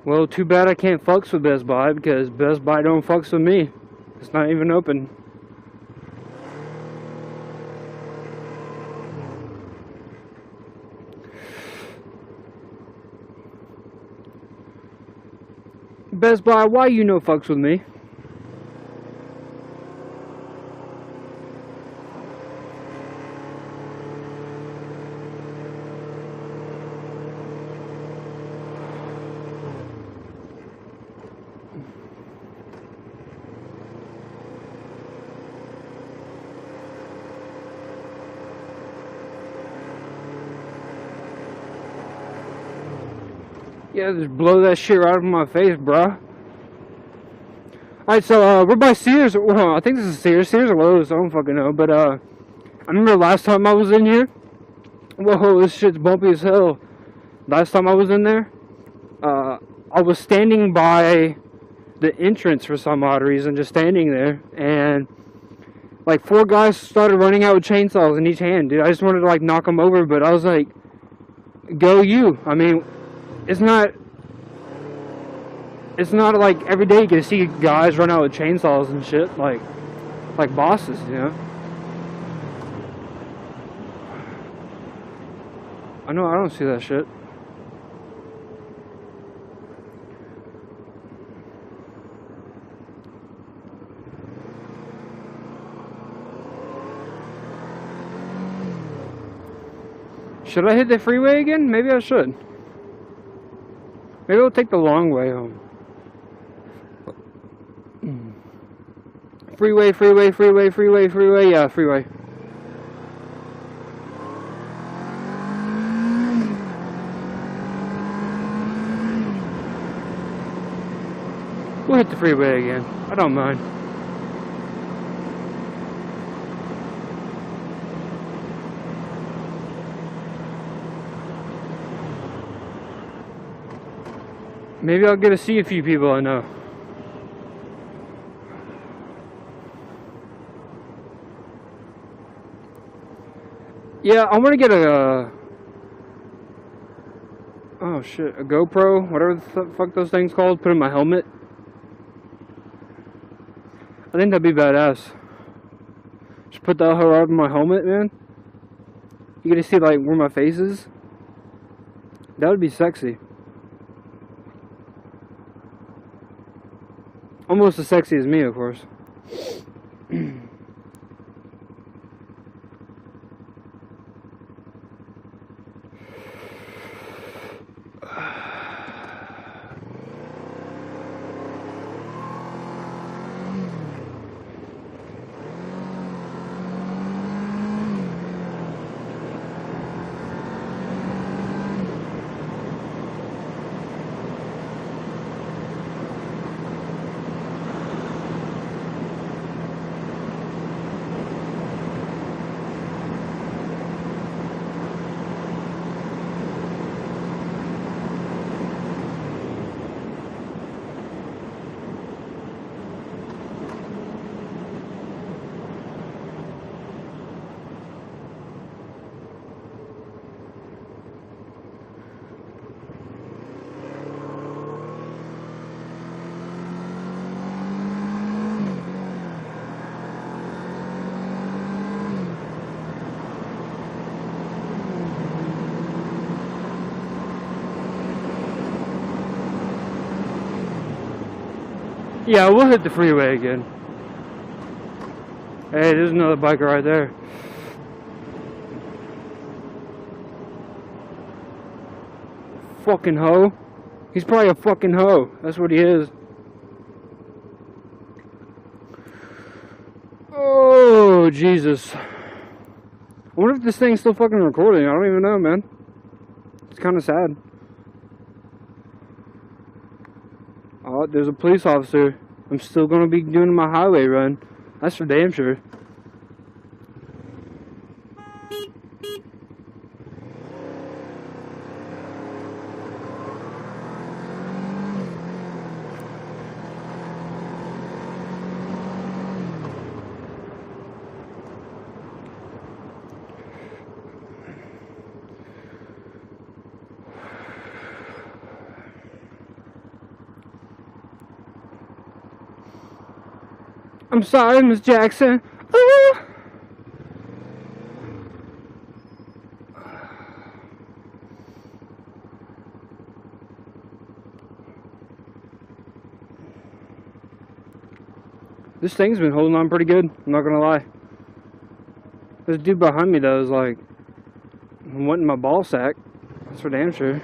Well, too bad I can't fucks with Best Buy because Best Buy don't fucks with me. It's not even open. Best Buy, why you no fucks with me? Yeah, just blow that shit right out of my face, bruh. Alright, so, we're by Sears. Well, I think this is Sears. Sears or Lowe's, I don't fucking know. But, I remember last time I was in here. Whoa, this shit's bumpy as hell. Last time I was in there, I was standing by the entrance for some odd reason, just standing there. And, like, 4 guys started running out with chainsaws in each hand, dude. I just wanted to, like, knock them over, but I was like, go you. I mean, it's not like every day you can see guys run out with chainsaws and shit, like bosses, you know. I know I don't see that shit. Should I hit the freeway again? Maybe I should. Maybe I'll take the long way home. Freeway, freeway, freeway, freeway, freeway. Yeah, freeway. We'll hit the freeway again. I don't mind. Maybe I'll get to see a few people I know. Yeah, I want to get a oh shit, a GoPro, whatever the fuck those things called, put in my helmet. I think that'd be badass. Just put that hoe out in my helmet, man. You get to see like where my face is. That would be sexy. Almost as sexy as me, of course. Yeah, we'll hit the freeway again. Hey, there's another biker right there. Fucking hoe. He's probably a fucking hoe. That's what he is. Oh, Jesus. I wonder if this thing's still fucking recording. I don't even know, man. It's kind of sad. Oh, there's a police officer. I'm still gonna be doing my highway run. That's for damn sure. I'm sorry, Miss Jackson. Ooh. This thing's been holding on pretty good, I'm not gonna lie. This dude behind me though is like wanting my ball sack. That's for damn sure.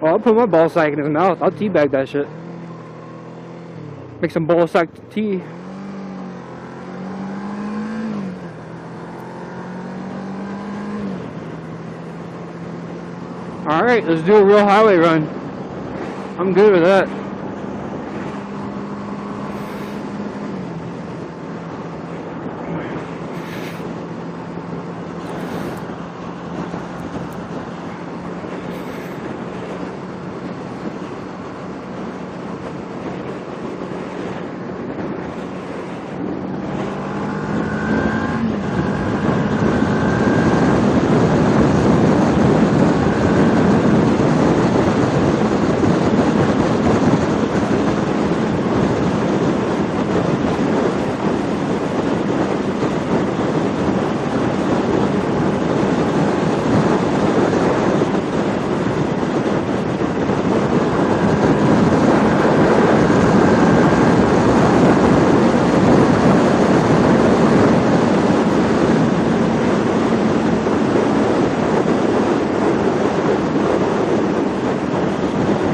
Well, I'll put my ball sack in his mouth. I'll teabag that shit. Make some ball sack tea. Alright, let's do a real highway run. I'm good with that.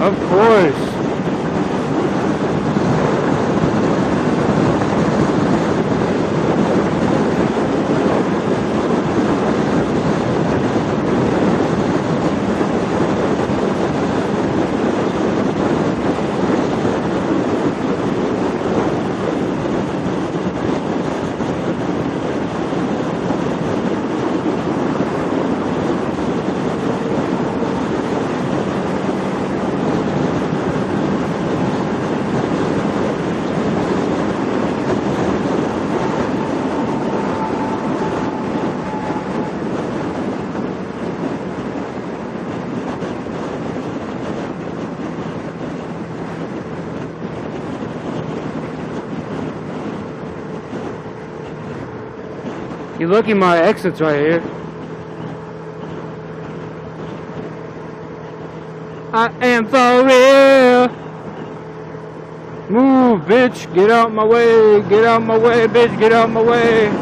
Of course. You look at my exits right here. I am for real. Move, bitch. Get out my way. Get out my way, bitch. Get out my way.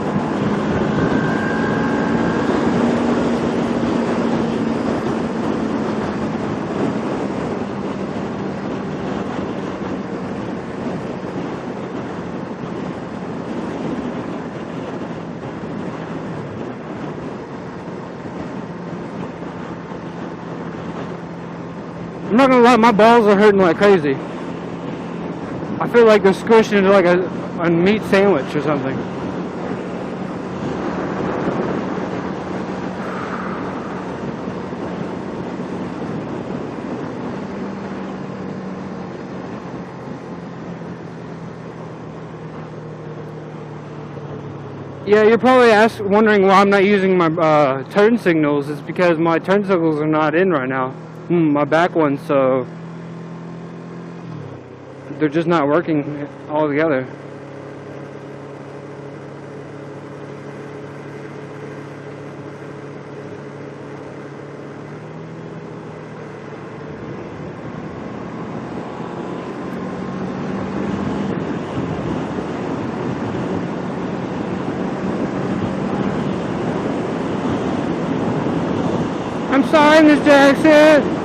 I'm not gonna lie, my balls are hurting like crazy. I feel like they're squished into like a meat sandwich or something. Yeah, you're probably wondering why I'm not using my turn signals. It's because my turn signals are not in right now. My back ones, so they're just not working all together. I'm sorry, Miss Jackson.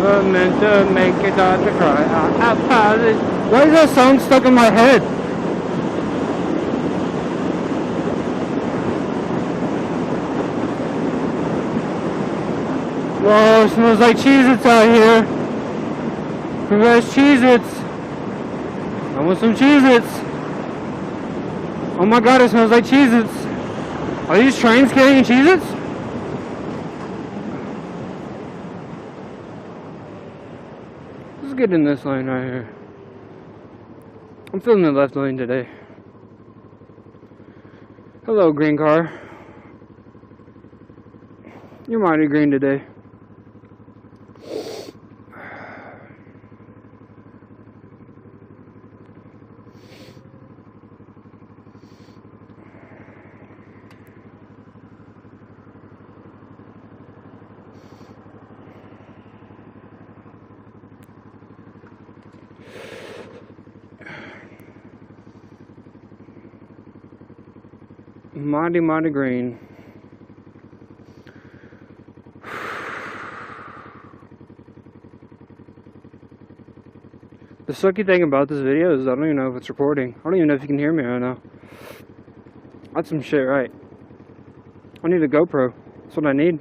Never meant to make your daughter cry. I apologize. Why is that song stuck in my head? Whoa, it smells like Cheez-Its out here. Who has Cheez-Its? I want some Cheez-Its. Oh my god, it smells like Cheez-Its. Are these trains carrying Cheez-Its? Let's get in this lane right here. I'm feeling the left lane today. Hello, green car. You're mighty green today. mighty, mighty green. The sucky thing about this video is I don't even know if it's recording. I don't even know if you can hear me right now. That's some shit, right? I need a GoPro. That's what I need.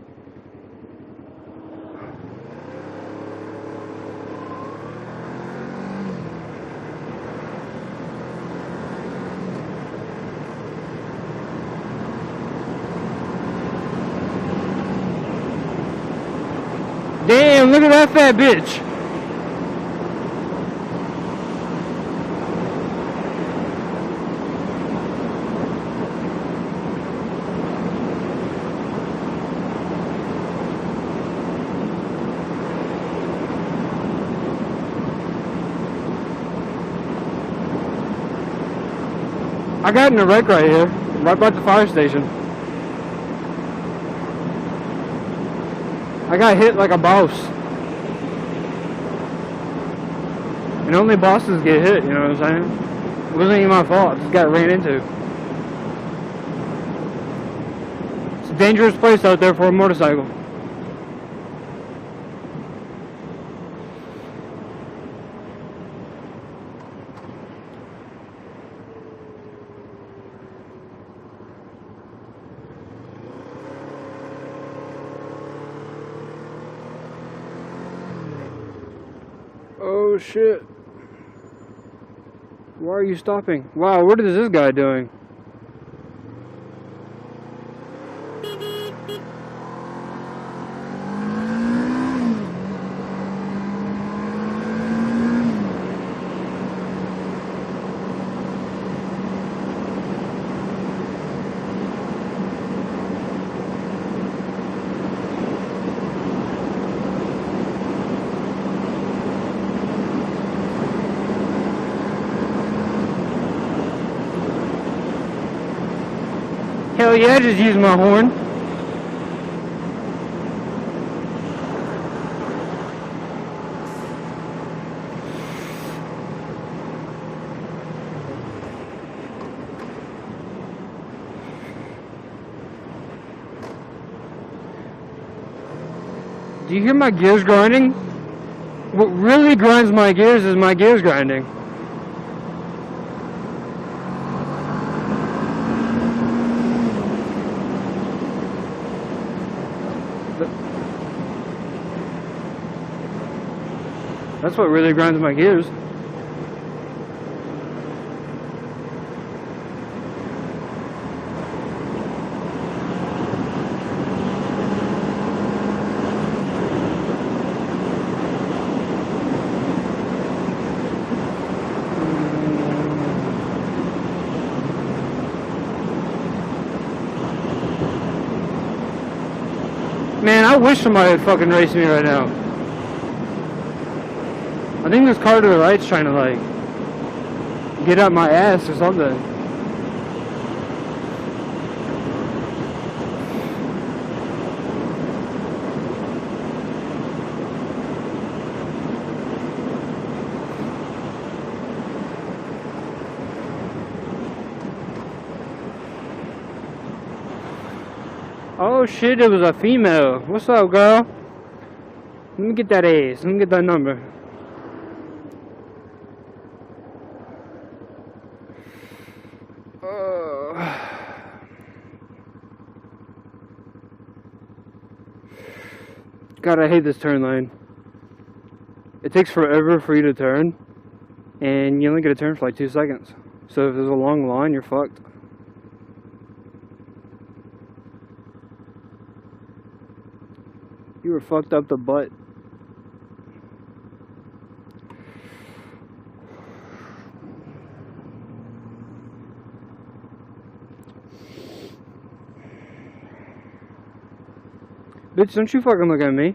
Damn, look at that fat bitch. I got in a wreck right here, right by the fire station. I got hit like a boss. And only bosses get hit, you know what I'm saying? It wasn't even my fault, I just got ran into. It's a dangerous place out there for a motorcycle. Oh shit. Why are you stopping? Wow, what is this guy doing? Hell yeah, I just used my horn. Do you hear my gears grinding? What really grinds my gears is my gears grinding. That's what really grinds my gears. Man, I wish somebody would fucking race me right now. I think this car to the right's trying to like get up my ass or something. Oh shit, it was a female. What's up, girl? Let me get that ass. Let me get that number. God, I hate this turn lane. It takes forever for you to turn, and you only get a turn for like 2 seconds. So if there's a long line, you're fucked. You were fucked up the butt. Bitch, don't you fucking look at me.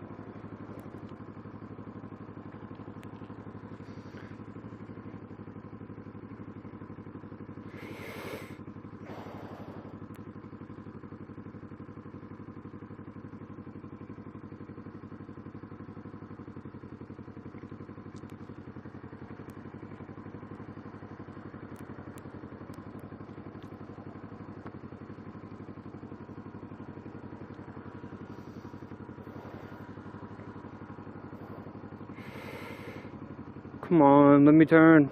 Come on, let me turn.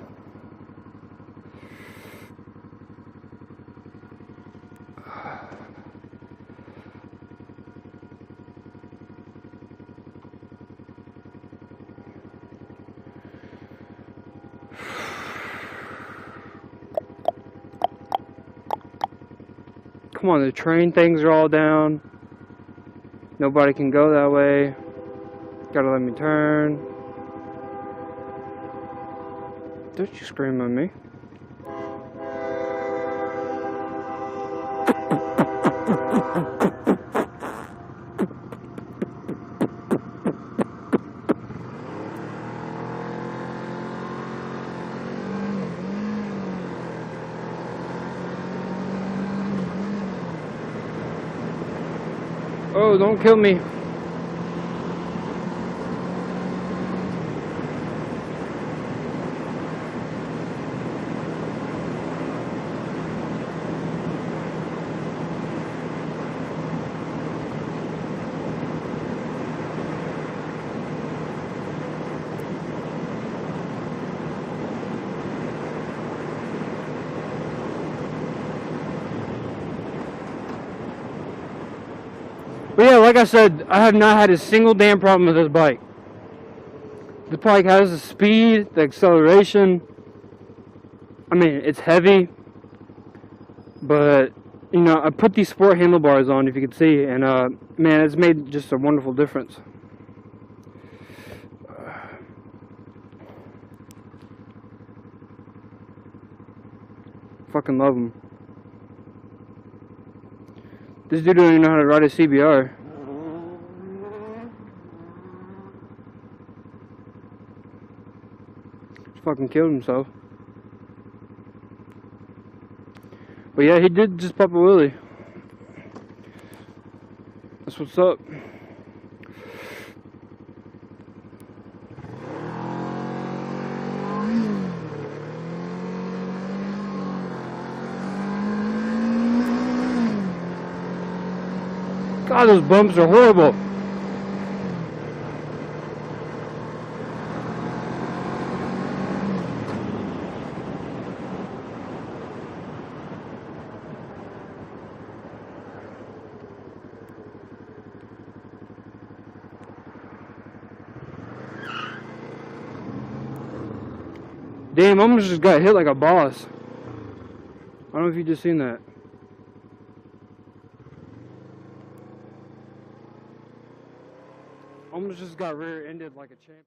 Come on, the train things are all down. Nobody can go that way. Gotta let me turn. Don't you scream at me. Oh, don't kill me. But yeah, like I said, I have not had a single damn problem with this bike. The bike has the speed, the acceleration. I mean, it's heavy, but you know, I put these sport handlebars on, if you can see, and man, it's made just a wonderful difference. Fucking love them. This dude don't even know how to ride a CBR. Just fucking killed himself. But yeah, he did just pop a wheelie. That's what's up. God, those bumps are horrible. Damn, I almost just got hit like a boss. I don't know if you just seen that. Almost just got rear-ended like a champ.